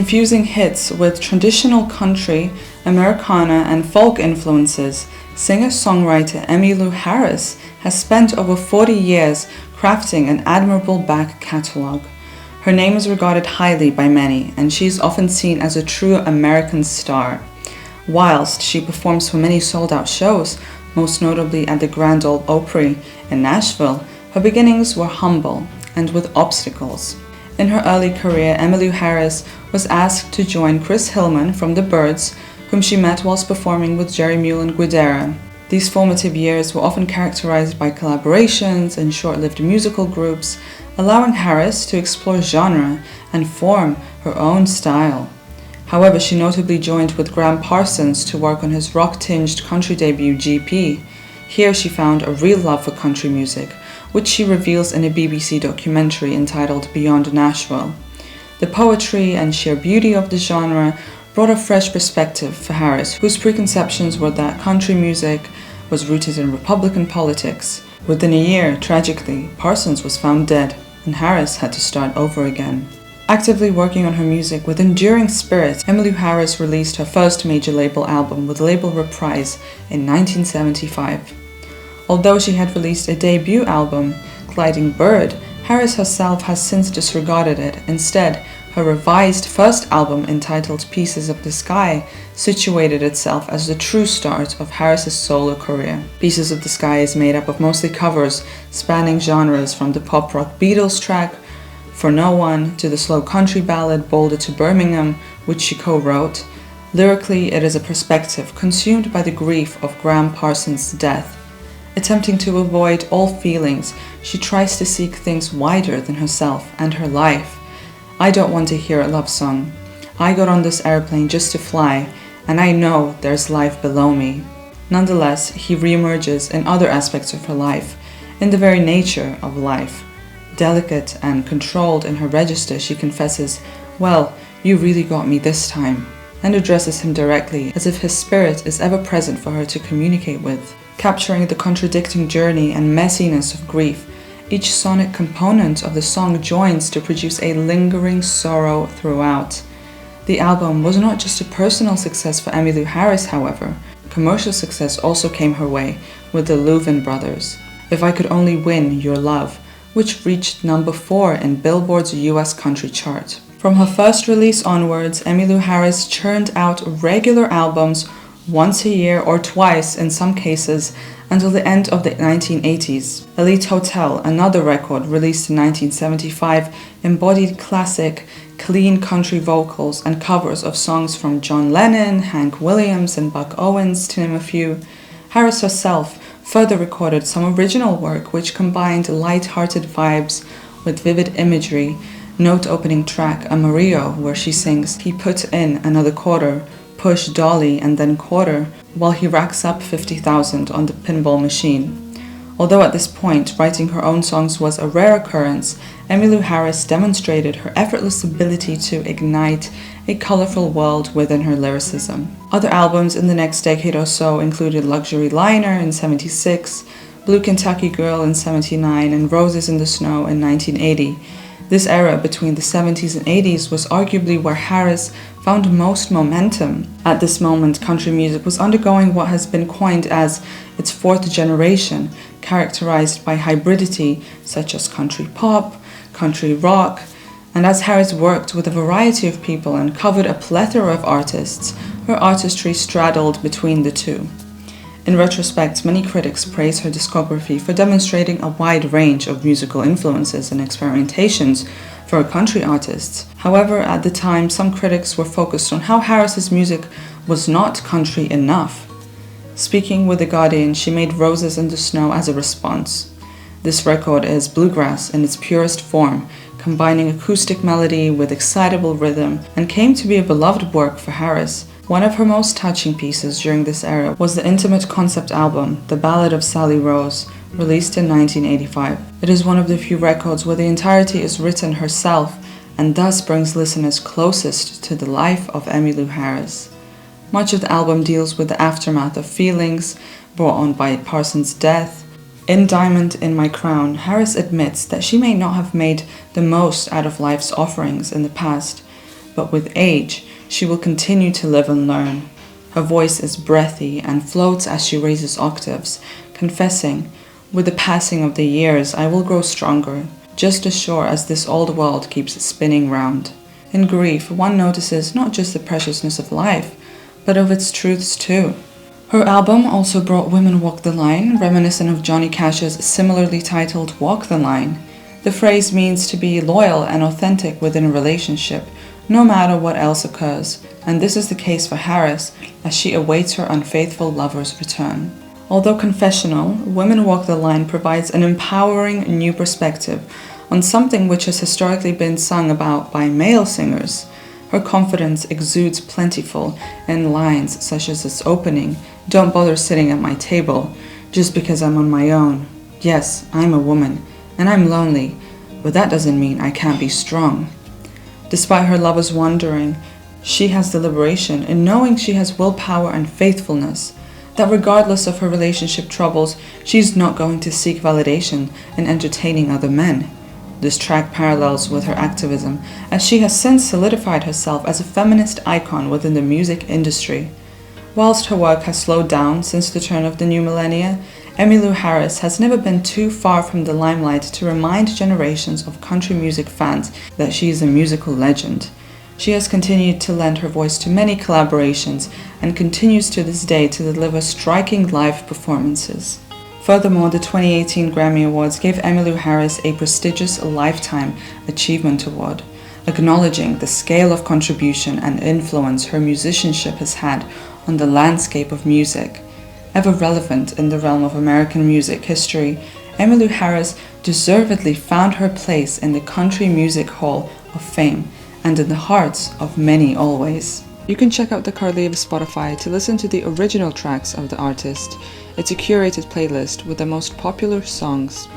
Infusing hits with traditional country, Americana, and folk influences, singer-songwriter Emmylou Harris has spent over 40 years crafting an admirable back catalogue. Her name is regarded highly by many, and she is often seen as a true American star. Whilst she performs for many sold-out shows, most notably at the Grand Ole Opry in Nashville, her beginnings were humble and with obstacles. In her early career, Emmylou Harris was asked to join Chris Hillman from The Byrds, whom she met whilst performing with Jerry Mullen Guidera. These formative years were often characterized by collaborations and short-lived musical groups, allowing Harris to explore genre and form her own style. However, she notably joined with Graham Parsons to work on his rock-tinged country debut GP. Here she found a real love for country music, which she reveals in a BBC documentary entitled Beyond Nashville. The poetry and sheer beauty of the genre brought a fresh perspective for Harris, whose preconceptions were that country music was rooted in Republican politics. Within a year, tragically, Parsons was found dead, and Harris had to start over again. Actively working on her music with enduring spirit, Emmylou Harris released her first major label album with label Reprise in 1975. Although she had released a debut album, Gliding Bird, Harris herself has since disregarded it. Instead, her revised first album, entitled Pieces of the Sky, situated itself as the true start of Harris's solo career. Pieces of the Sky is made up of mostly covers spanning genres from the pop-rock Beatles track For No One to the slow country ballad Boulder to Birmingham, which she co-wrote. Lyrically, it is a perspective consumed by the grief of Graham Parsons' death. Attempting to avoid all feelings, she tries to seek things wider than herself and her life. I don't want to hear a love song. I got on this airplane just to fly, and I know there's life below me. Nonetheless, he reemerges in other aspects of her life, in the very nature of life. Delicate and controlled in her register, she confesses, "Well, you really got me this time," and addresses him directly, as if his spirit is ever present for her to communicate with. Capturing the contradicting journey and messiness of grief, each sonic component of the song joins to produce a lingering sorrow throughout. The album was not just a personal success for Emmylou Harris, however. Commercial success also came her way with the Louvin Brothers. If I Could Only Win Your Love, which reached number 4 in Billboard's US country chart. From her first release onwards, Emmylou Harris churned out regular albums once a year or twice in some cases until the end of the 1980s. Elite Hotel, another record released in 1975, embodied classic, clean country vocals and covers of songs from John Lennon, Hank Williams, and Buck Owens, to name a few. Harris herself further recorded some original work which combined light-hearted vibes with vivid imagery. Note opening track Amarillo, where she sings, "He put in another quarter, push dolly and then quarter," while he racks up 50,000 on the pinball machine. Although at this point writing her own songs was a rare occurrence, Emmylou Harris demonstrated her effortless ability to ignite a colorful world within her lyricism. Other albums in the next decade or so included Luxury Liner in '76, Blue Kentucky Girl in '79, and Roses in the Snow in 1980. This era between the 70s and 80s was arguably where Harris found most momentum. At this moment, country music was undergoing what has been coined as its fourth generation, characterized by hybridity such as country pop, country rock, and as Harris worked with a variety of people and covered a plethora of artists, her artistry straddled between the two. In retrospect, many critics praise her discography for demonstrating a wide range of musical influences and experimentations for country artists. However, at the time, some critics were focused on how Harris's music was not country enough. Speaking with The Guardian, she made Roses in the Snow as a response. This record is bluegrass in its purest form, combining acoustic melody with excitable rhythm, and came to be a beloved work for Harris. One of her most touching pieces during this era was the intimate concept album, The Ballad of Sally Rose, released in 1985. It is one of the few records where the entirety is written herself and thus brings listeners closest to the life of Emmylou Harris. Much of the album deals with the aftermath of feelings brought on by Parsons' death. In Diamond in My Crown, Harris admits that she may not have made the most out of life's offerings in the past, but with age, she will continue to live and learn. Her voice is breathy and floats as she raises octaves, confessing, "With the passing of the years, I will grow stronger, just as sure as this old world keeps spinning round." In grief, one notices not just the preciousness of life, but of its truths too. Her album also brought Women Walk the Line, reminiscent of Johnny Cash's similarly titled Walk the Line. The phrase means to be loyal and authentic within a relationship, no matter what else occurs, and this is the case for Harris as she awaits her unfaithful lover's return. Although confessional, Women Walk the Line provides an empowering new perspective on something which has historically been sung about by male singers. Her confidence exudes plentiful in lines such as its opening, "Don't bother sitting at my table, just because I'm on my own. Yes, I'm a woman, and I'm lonely, but that doesn't mean I can't be strong." Despite her lover's wandering, she has deliberation in knowing she has willpower and faithfulness, that regardless of her relationship troubles, she's not going to seek validation in entertaining other men. This track parallels with her activism, as she has since solidified herself as a feminist icon within the music industry. Whilst her work has slowed down since the turn of the new millennia, Emmylou Harris has never been too far from the limelight to remind generations of country music fans that she is a musical legend. She has continued to lend her voice to many collaborations and continues to this day to deliver striking live performances. Furthermore, the 2018 Grammy Awards gave Emmylou Harris a prestigious Lifetime Achievement Award, acknowledging the scale of contribution and influence her musicianship has had on the landscape of music. Ever relevant in the realm of American music history, Emmylou Harris deservedly found her place in the Country Music Hall of Fame and in the hearts of many always. You can check out the Carliv Spotify to listen to the original tracks of the artist. It's a curated playlist with the most popular songs.